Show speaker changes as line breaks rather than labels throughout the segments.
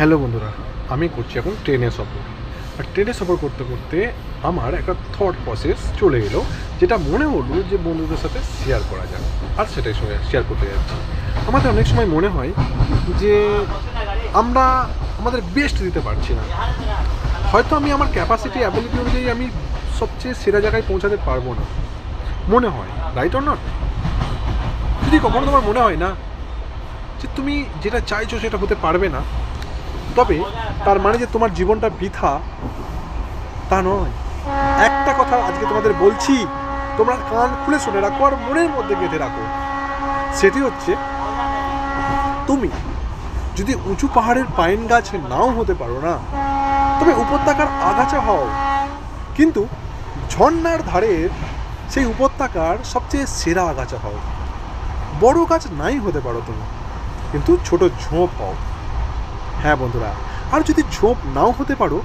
Hello বন্ধুরা, আমি করছি এখন ট্রেনে সফর। আর ট্রেনে সফর করতে করতে আমার একটা থট প্রসেস চলে এলো, যেটা মনে হলো যে বন্ধুদের সাথে শেয়ার করা যায়, আর সেটাই শেয়ার করতে যাচ্ছি। আমাদের অনেক সময় মনে হয় যে আমরা আমাদের বেস্ট দিতে পারছি না। হয়তো আমি আমার ক্যাপাসিটি অ্যাবিলিটি অনুযায়ী আমি সবচেয়ে সেরা জায়গায় পৌঁছাতে পারবো না, মনে হয়, রাইট অর নট? যদি কখনো তোমার মনে হয় না যে তুমি যেটা চাইছো সেটা হতে পারবে না, তবে তার মানে যে তোমার জীবনটা বৃথা তা নয়। একটা কথা আজকে তোমাদের বলছি, তোমরা কান খুলে শুনে রাখো আর মনের মধ্যে গেঁথে রাখো। সেটি হচ্ছে, তুমি যদি উঁচু পাহাড়ের পাইন গাছ নাও হতে পারো না, তবে উপত্যকার আগাছা হও। কিন্তু ঝর্ণার ধারের সেই উপত্যকার সবচেয়ে সেরা আগাছা হও। বড় গাছ নাই হতে পারো তুমি, কিন্তু ছোট ঝোপ হও। হ্যাঁ বন্ধুরা, আর যদি ঝোপ নাও হতে পারো,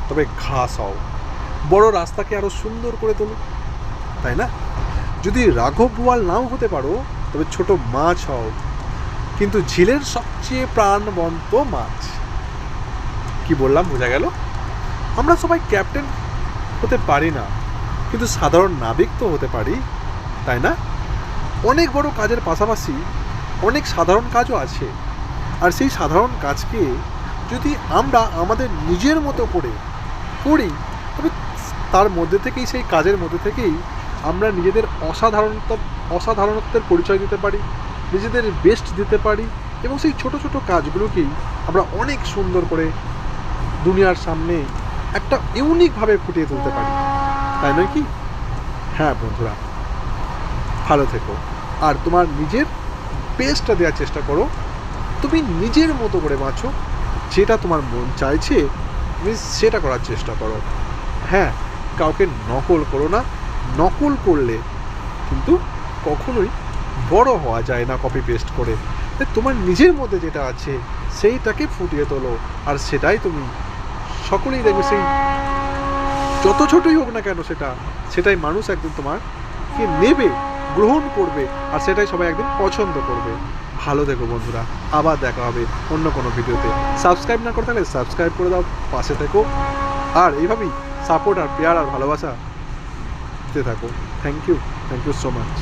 তবে ঘাস হও। বড় রাস্তাকে আরও সুন্দর করে তোলো, তাই না? যদি রাঘব বোয়াল নাও হতে পারো, তবে ছোট মাছ হও, কিন্তু ঝিলের সবচেয়ে প্রাণবন্ত মাছ। কি বললাম, বোঝা গেল? আমরা সবাই ক্যাপ্টেন হতে পারি না, কিন্তু সাধারণ নাবিক তো হতে পারি, তাই না? অনেক বড় কাজের পাশাপাশি অনেক সাধারণ কাজও আছে, আর সেই সাধারণ কাজকে যদি আমরা আমাদের নিজের মতো করে করি, তবে তার মধ্যে থেকেই, সেই কাজের মধ্যে থেকেই আমরা নিজেদের অসাধারণত্বের পরিচয় দিতে পারি, নিজেদের বেস্ট দিতে পারি, এবং সেই ছোট ছোট কাজগুলোকেই আমরা অনেক সুন্দর করে দুনিয়ার সামনে একটা ইউনিকভাবে ফুটিয়ে তুলতে পারি, তাই নয় কি? হ্যাঁ বন্ধুরা, ভালো থেকো আর তোমার নিজের বেস্টটা দেওয়ার চেষ্টা করো। তুমি নিজের মতো করে বাঁচো, যেটা তোমার মন চাইছে তুমি সেটা করার চেষ্টা করো। হ্যাঁ, কাউকে নকল করো না। নকল করলে কিন্তু কখনোই বড় হওয়া যায় না কপি পেস্ট করে। তাই তোমার নিজের মধ্যে যেটা আছে সেইটাকে ফুটিয়ে তোলো, আর সেটাই তুমি সকলেই দেখবে, সেই যত ছোটই হোক না কেন সেটাই মানুষ একদিন তোমাকে নেবে, গ্রহণ করবে, আর সেটাই সবাই একদিন পছন্দ করবে। ভালো থেকো বন্ধুরা, আবার দেখা হবে অন্য কোনো ভিডিওতে। সাবস্ক্রাইব না করে থাকলে সাবস্ক্রাইব করে দাও, পাশে থেকো, আর এইভাবেই সাপোর্ট আর পেয়ার আর ভালোবাসা দিতে থাকো। Thank you so much.